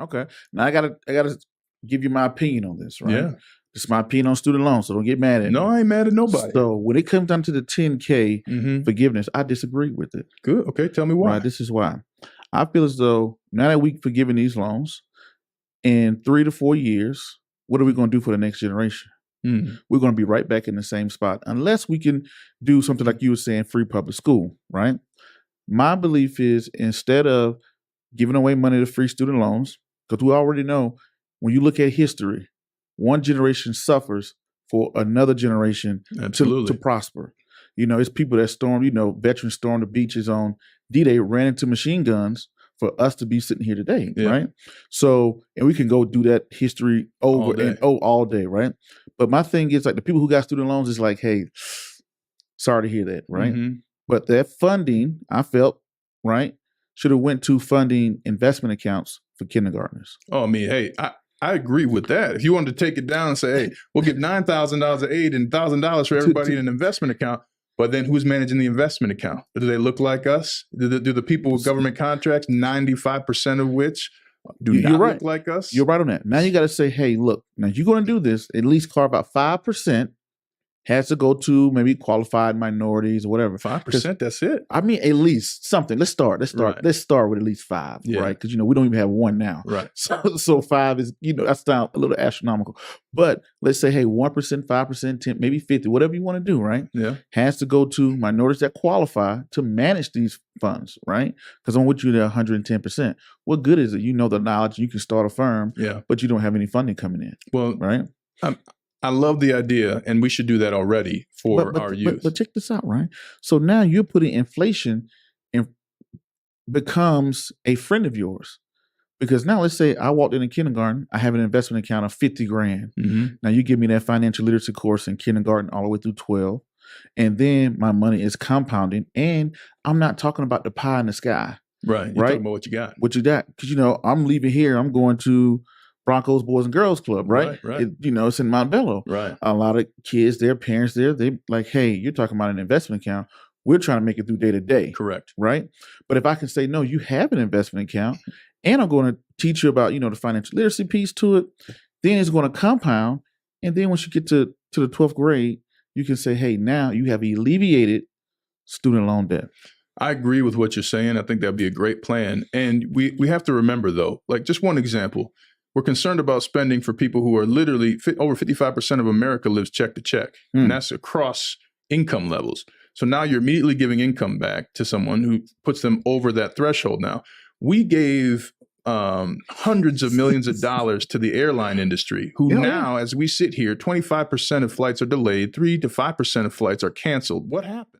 Okay. Now I gotta give you my opinion on this, right? Yeah. This is my opinion on student loans, so don't get mad at me. No, I ain't mad at nobody. So when it comes down to the 10K forgiveness, I disagree with it. Good. Okay, tell me why. Right. This is why. I feel as though now that we've forgiven these loans, in 3 to 4 years, what are we going to do for the next generation? We're going to be right back in the same spot unless we can do something like you were saying, free public school, right? My belief is instead of giving away money to free student loans, because we already know when you look at history, one generation suffers for another generation to prosper. You know, it's people that stormed, veterans stormed the beaches on D-Day, ran into machine guns for us to be sitting here today, right? So, and we can go do that history over all day, right? But my thing is like the people who got student loans is like, hey, sorry to hear that, right? But that funding, I felt, right, should have went to funding investment accounts for kindergartners. Oh, I mean, hey, I agree with that. If you wanted to take it down and say, hey, we'll give $9,000 of aid and $1,000 for everybody in an investment account, but then who's managing the investment account? Do they look like us? Do the people with government contracts, 95% of which do not look like us? You're right on that. Now you got to say, hey, look, now you're going to do this, at least carve out 5% has to go to maybe qualified minorities or whatever. 5%, that's it. I mean, at least something. Let's start. Right. Let's start with at least 5, right? Because we don't even have 1 now. Right. So 5 is, that's down a little astronomical. But let's say, hey, 1%, 5%, 10, maybe 50, whatever you want to do, right? Yeah. Has to go to minorities that qualify to manage these funds, right? Because I'm with you there 110%. What good is it? You know the knowledge, you can start a firm, but you don't have any funding coming in. Well, right? I love the idea, and we should do that already for our youth. But check this out, right? So now you're putting inflation becomes a friend of yours. Because now let's say I walked into kindergarten, I have an investment account of 50 grand. Now you give me that financial literacy course in kindergarten all the way through 12. And then my money is compounding. And I'm not talking about the pie in the sky. Right. You're talking about what you got. What you got. Because, I'm leaving here, I'm going to Broncos Boys and Girls Club, right? Right. It's in Montbello. Right. A lot of kids, their parents there, they like, hey, you're talking about an investment account. We're trying to make it through day to day. Correct. Right. But if I can say, no, you have an investment account and I'm going to teach you about, the financial literacy piece to it, then it's going to compound. And then once you get to the 12th grade, you can say, hey, now you have alleviated student loan debt. I agree with what you're saying. I think that'd be a great plan. And we have to remember, though, like just one example. We're concerned about spending for people who are literally over 55% of America lives check to check. And that's across income levels. So now you're immediately giving income back to someone who puts them over that threshold. Now, we gave hundreds of millions of dollars to the airline industry, who now, as we sit here, 25% of flights are delayed, 3 to 5% of flights are canceled. What happened?